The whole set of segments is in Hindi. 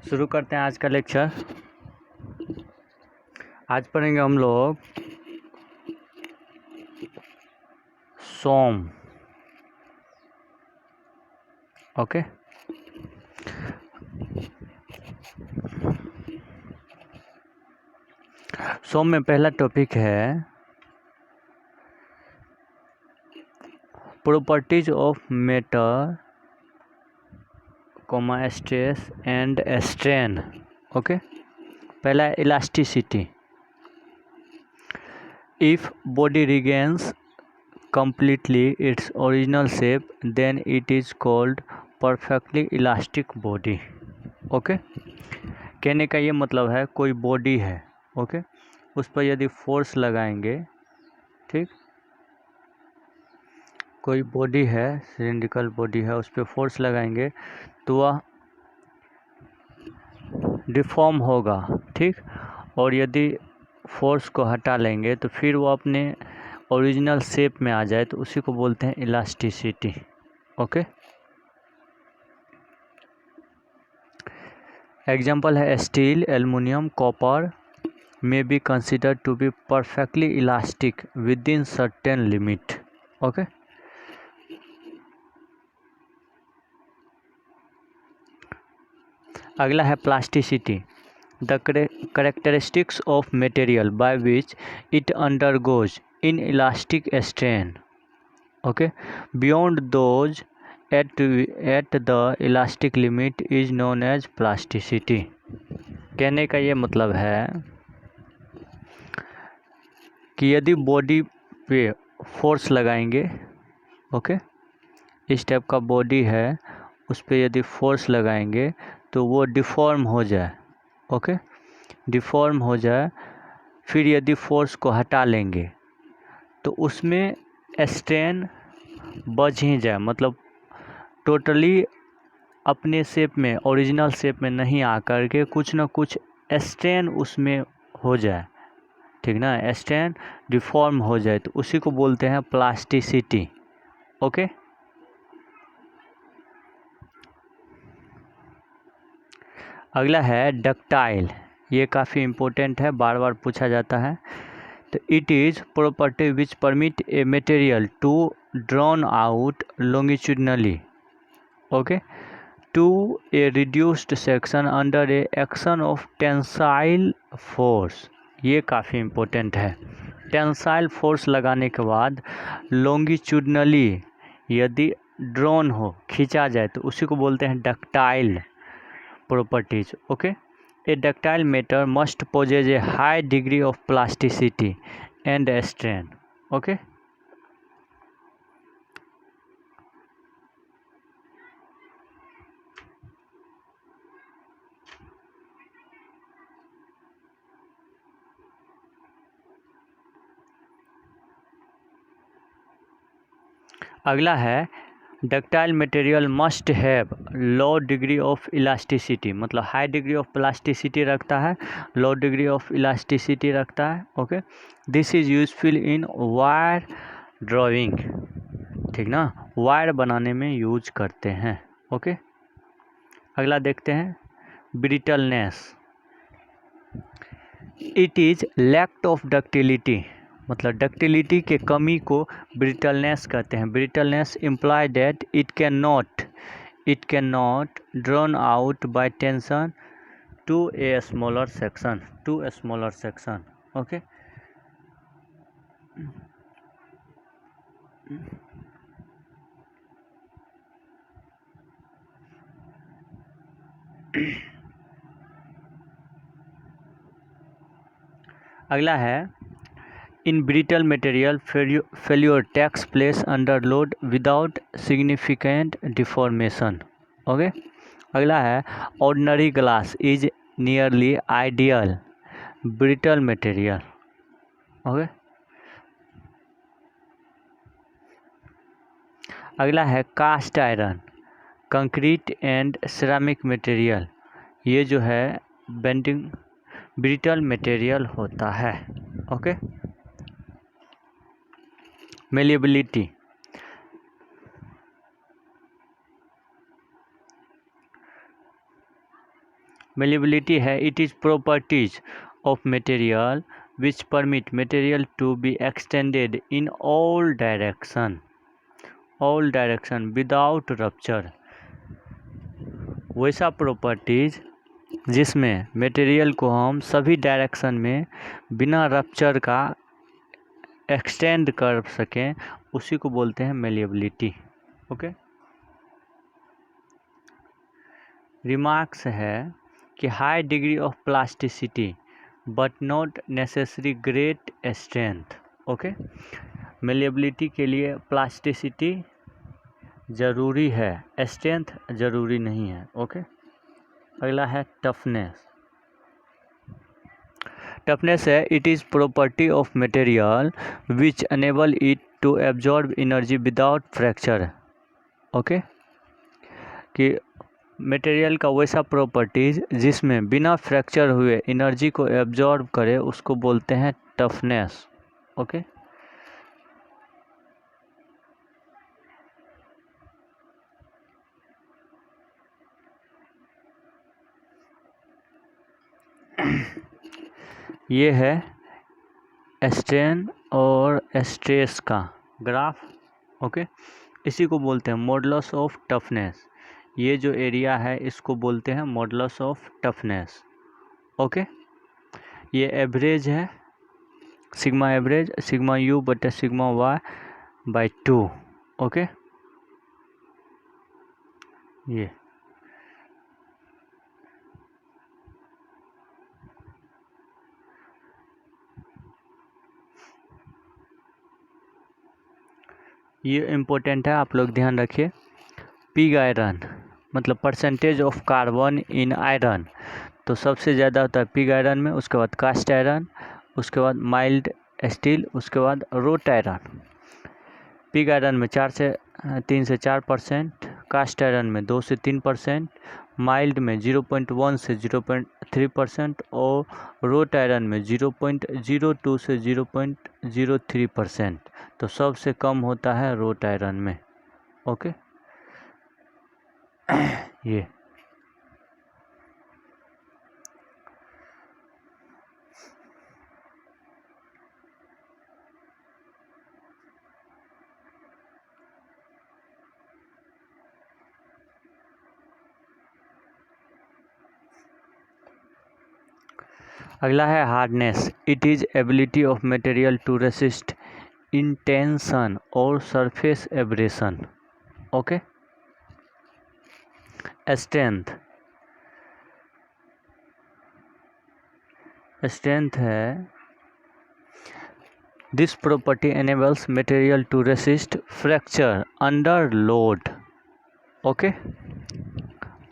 शुरू करते हैं आज का लेक्चर। आज पढ़ेंगे हम लोग सोम। ओके, सोम में पहला टॉपिक है properties of matter, stress and strain. Okay, पहला है elasticity. If body regains completely its original shape then it is called perfectly elastic body। Okay, कहने का ये मतलब है कोई बॉडी है, ओके, उस पर यदि फोर्स लगाएंगे, ठीक, कोई बॉडी है, सिलिंड्रिकल बॉडी है, उस पर फोर्स लगाएंगे तो वह डिफॉर्म होगा, ठीक, और यदि फोर्स को हटा लेंगे तो फिर वो अपने ओरिजिनल शेप में आ जाए तो उसी को बोलते हैं इलास्टिसिटी। ओके, एग्जाम्पल है steel, aluminium, copper may be considered to be perfectly elastic within certain limit। okay, अगला है plasticity. The characteristics of material by which it undergoes inelastic strain, okay, beyond those at the elastic limit is known as plasticity। कहने का ये मतलब है कि यदि बॉडी पे फोर्स लगाएंगे, ओके, इस टाइप का बॉडी है, उस पर यदि फोर्स लगाएंगे तो वो डिफॉर्म हो जाए, ओके, डिफॉर्म हो जाए, फिर यदि फोर्स को हटा लेंगे तो उसमें स्ट्रेन बच ही जाए, मतलब टोटली अपने शेप में, ओरिजिनल शेप में नहीं आकर के कुछ ना कुछ स्ट्रेन उसमें हो जाए, ठीक ना, स्ट्रेन डिफॉर्म हो जाए तो उसी को बोलते हैं प्लास्टिसिटी। ओके, अगला है डक्टाइल। ये काफ़ी इम्पोर्टेंट है, बार बार पूछा जाता है। तो it is property which permit a material to drawn out longitudinally, okay, to a reduced section under a action of tensile force. ये काफ़ी इम्पोर्टेंट है। टेंसाइल फोर्स लगाने के बाद लॉन्गिट्यूडनली यदि ड्रॉन हो, खींचा जाए तो उसी को बोलते हैं ductile properties। okay, a ductile matter must possess a high degree of plasticity and strain। okay, अगला है ductile material must have low degree of elasticity, मतलब हाई डिग्री ऑफ प्लास्टिसिटी रखता है, लो डिग्री ऑफ इलास्टिसिटी रखता है। Okay, this is useful in wire drawing, ठीक ना, वायर बनाने में यूज करते हैं। ओके, अगला देखते हैं brittleness. It is lack of ductility, मतलब डक्टिलिटी के कमी को ब्रिटलनेस कहते हैं। Brittleness imply that it can not drawn out by tension to a smaller section. Okay, अगला है in brittle material failure takes place under load without significant deformation. Okay, अगला है ordinary glass is nearly ideal brittle material. Okay, अगला है cast iron, concrete and ceramic material. ये जो है बेंडिंग ब्रिटल मटेरियल होता है। ओके, मेलिएबिलिटी, मेलिबिलिटी है it is properties of material which permit material to be extended in all direction without rupture. वैसा प्रॉपर्टीज जिसमें मटेरियल को हम सभी डायरेक्शन में बिना रप्चर का एक्सटेंड कर सकें, उसी को बोलते हैं मेलिएबिलिटी। ओके, रिमार्क्स है कि high degree of plasticity but not necessary great strength. Okay, malleability के लिए प्लास्टिसिटी ज़रूरी है, स्ट्रेंथ ज़रूरी नहीं है। ओके, अगला है टफनेस। टफनेस है it is property of material which enable it to absorb energy without fracture. Okay, कि मटेरियल का वैसा प्रॉपर्टीज जिसमें बिना फ्रैक्चर हुए एनर्जी को एब्जॉर्ब करे, उसको बोलते हैं टफनेस। ओके, ये है स्ट्रेन और स्ट्रेस का ग्राफ। ओके, इसी को बोलते हैं मॉडुलस ऑफ टफनेस। ये जो एरिया है इसको बोलते हैं मॉडुलस ऑफ टफनेस। ओके, ये एवरेज है, सिग्मा एवरेज सिग्मा यू बटे सिग्मा वाई बाई 2। ओके, ये इम्पोर्टेंट है, आप लोग ध्यान रखिए। पिग आयरन मतलब percentage of carbon in iron, तो सबसे ज़्यादा होता है पिग आयरन में, उसके बाद कास्ट आयरन, उसके बाद माइल्ड स्टील, उसके बाद रोट आयरन। पिग आयरन में 3 से 4%, कास्ट आयरन में 2 से 3%, माइल्ड में 0.1 से 0.3% और रोट आयरन में 0.02 से 0.03%। तो सबसे कम होता है रोट आयरन में। ओके, ये अगला है hardness. It is ability of material to resist intention और सरफेस एब्रेशन। ओके, स्ट्रेंथ है this property enables material to resist fracture under load. Okay,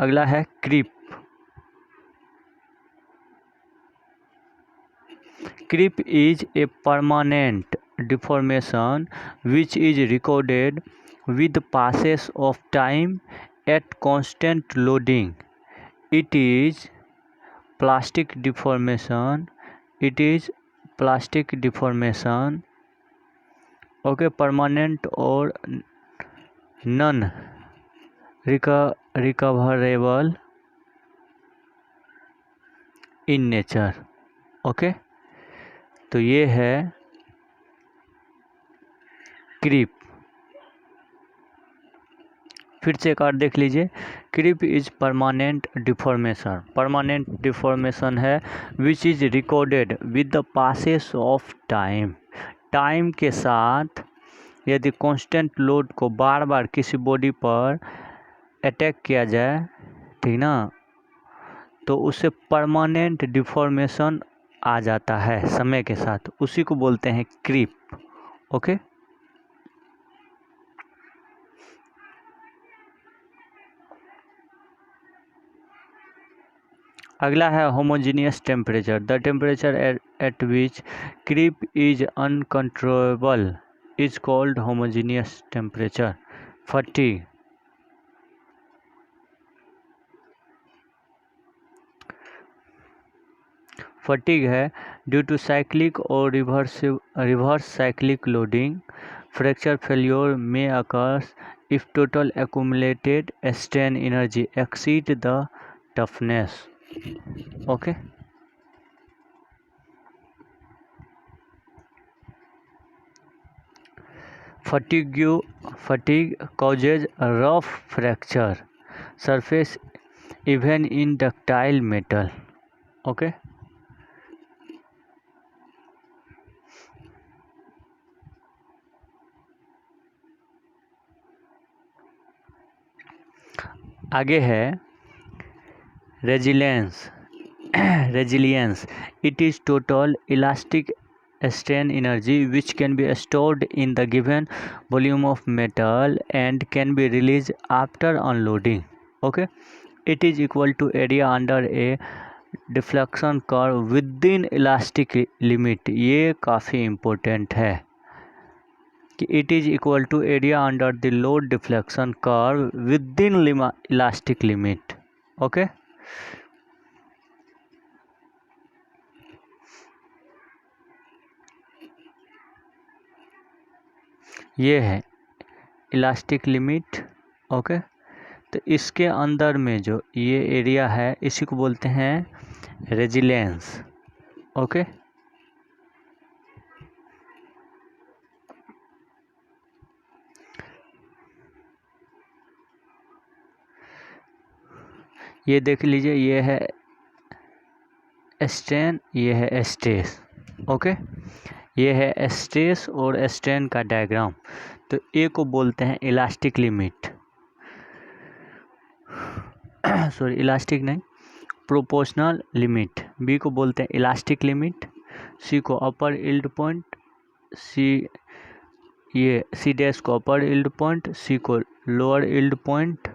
अगला है creep. Creep is a permanent deformation which is recorded with the passage of time at constant loading. It is plastic deformation. Okay, permanent or non recoverable in nature. Okay, तो ये है क्रीप। फिर से एक और देख लीजिए, क्रीप इज परमानेंट डिफॉर्मेशन है which is recorded with the passes of time के साथ यदि कांस्टेंट लोड को बार बार किसी बॉडी पर अटैक किया जाए, ठीक ना, तो उससे परमानेंट डिफॉर्मेशन आ जाता है समय के साथ, उसी को बोलते हैं क्रीप। ओके, अगला है homogeneous temperature. The temperature at which creep is uncontrollable is called homogeneous temperature. Fatigue है ड्यू टू साइक्लिक और reverse cyclic loading. Fracture failure में occurs if total accumulated strain energy exceed the toughness. Okay. fatigue causes rough fracture surface even in ductile metal. ओके। आगे है resilience. resilience, it is total elastic strain energy which can be stored in the given volume of metal and can be released after unloading. Okay, it is equal to area under a deflection curve within elastic limit. ये काफ़ी इम्पोर्टेंट है कि it is equal to area under the load deflection curve within elastic limit. Okay, ये है इलास्टिक लिमिट। ओके, तो इसके अंदर में जो ये एरिया है इसी को बोलते हैं रेजिलियंस। ओके, ये देख लीजिए, ये है स्ट्रेन, ये है स्ट्रेस। ओके, ये है स्ट्रेस और स्ट्रेन का डायग्राम। तो ए को बोलते हैं इलास्टिक लिमिट, सॉरी इलास्टिक नहीं, प्रोपोर्शनल लिमिट। बी को बोलते हैं इलास्टिक लिमिट। सी को अपर यील्ड पॉइंट, ये सी डैश को अपर यील्ड पॉइंट, सी को lower yield point.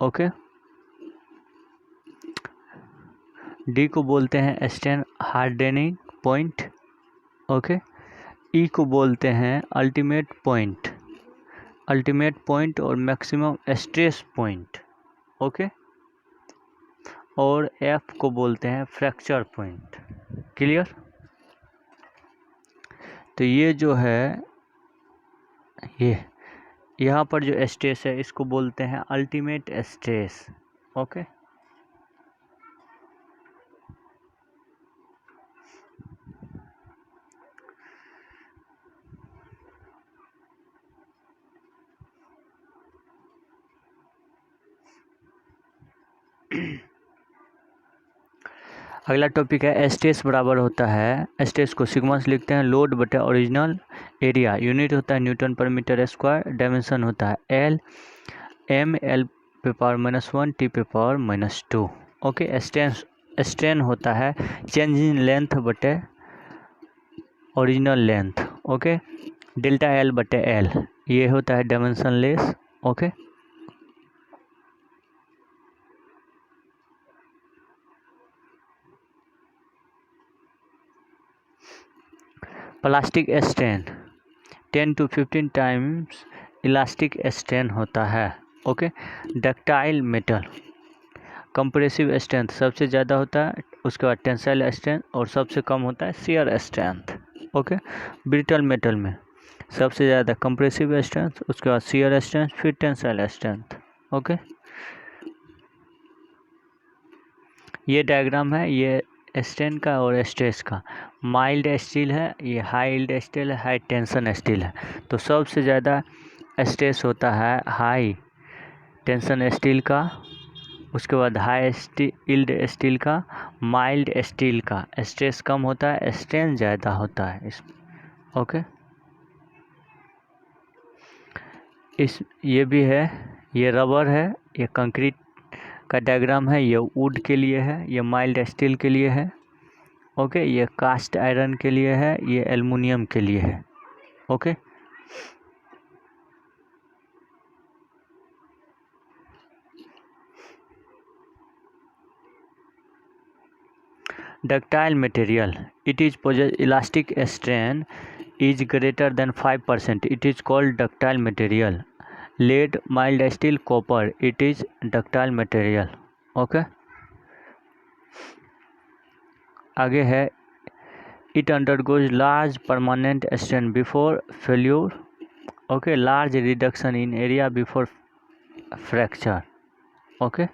Okay, D को बोलते हैं स्ट्रेन हार्डनिंग पॉइंट। ओके, ई को बोलते हैं अल्टीमेट पॉइंट और मैक्सिमम स्ट्रेस पॉइंट। ओके, और एफ को बोलते हैं फ्रैक्चर पॉइंट। क्लियर? तो ये जो है, ये यहाँ पर जो स्ट्रेस है इसको बोलते हैं अल्टीमेट स्ट्रेस। ओके, अगला टॉपिक है स्ट्रेस बराबर होता है, स्ट्रेस को सिग्मा से लिखते हैं लोड बटे ओरिजिनल एरिया। यूनिट होता है न्यूटन पर मीटर स्क्वायर। डायमेंशन होता है एल, एम एल पे पावर -1 टी पे पावर -2। ओके, स्ट्रेन होता है चेंज इन लेंथ बटे original length. Okay, delta L बटे एल, ये होता है dimension less. Okay, plastic strain 10 to 15 times elastic strain होता है। Okay, ductile metal compressive strength सबसे ज़्यादा होता है, उसके बाद टेंसाइल स्ट्रेंथ और सबसे कम होता है shear strength. Okay, brittle metal में सबसे ज़्यादा कंप्रेसिव स्ट्रेंथ, उसके बाद शियर स्ट्रेंथ, फिर टेंसाइल स्ट्रेंथ। ओके, ये डायग्राम है ये स्ट्रेन का और स्ट्रेस का। माइल्ड स्टील है, ये हाई यील्ड स्टील है, हाई टेंशन स्टील है। तो सबसे ज़्यादा स्ट्रेस होता है हाई टेंशन स्टील का, उसके बाद हाई यील्ड स्टील का, माइल्ड स्टील का स्ट्रेस कम होता है, स्ट्रेन ज़्यादा होता है इस। ओके, ये भी है, ये रबर है, ये कंक्रीट का डायग्राम है, ये वुड के लिए है, ये माइल्ड स्टील के लिए है। ओके, ये कास्ट आयरन के लिए है, ये एल्युमिनियम के लिए है। Okay, ductile material, it is possess elastic strain is greater than 5%, it is called ductile material. Lead, mild steel, copper, it is ductile material. Okay, आगे है it undergoes large permanent strain before failure. Okay, large reduction in area before fracture. Okay,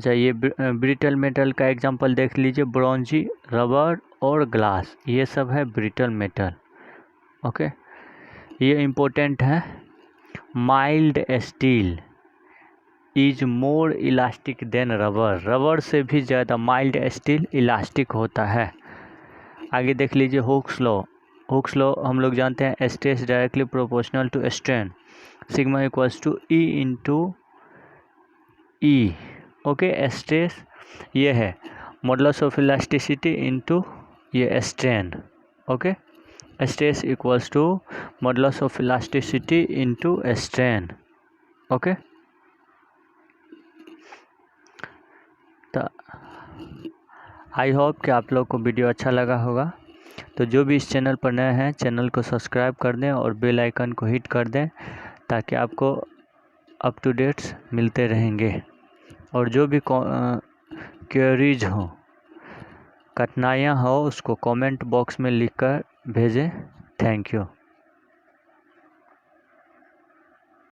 अच्छा, ये ब्रिटल मेटल का एग्जांपल देख लीजिए, ब्रॉन्जी, रबर और ग्लास, ये सब है ब्रिटल मेटल। ओके, ये इम्पोर्टेंट है। Mild steel is more elastic than rubber, rubber से भी ज़्यादा माइल्ड स्टील इलास्टिक होता है। आगे देख लीजिए हुक्स लॉ। हुक्स लॉ हम लोग जानते हैं, stress directly proportional to strain, sigma equals to E into E. Okay, stress ये है मॉडुलस ऑफ इलास्टिसिटी इंटू ये strain. Okay, stress equals to modulus of elasticity into strain. Okay, तो आई होप कि आप लोग को वीडियो अच्छा लगा होगा। तो जो भी इस चैनल पर नए हैं, चैनल को सब्सक्राइब कर दें और बेल आइकन को हिट कर दें, ताकि आपको अप टू डेट्स मिलते रहेंगे। और जो भी क्वेरीज हो, कठिनाइयाँ हो, उसको कमेंट बॉक्स में लिखकर भेजें। Thank you.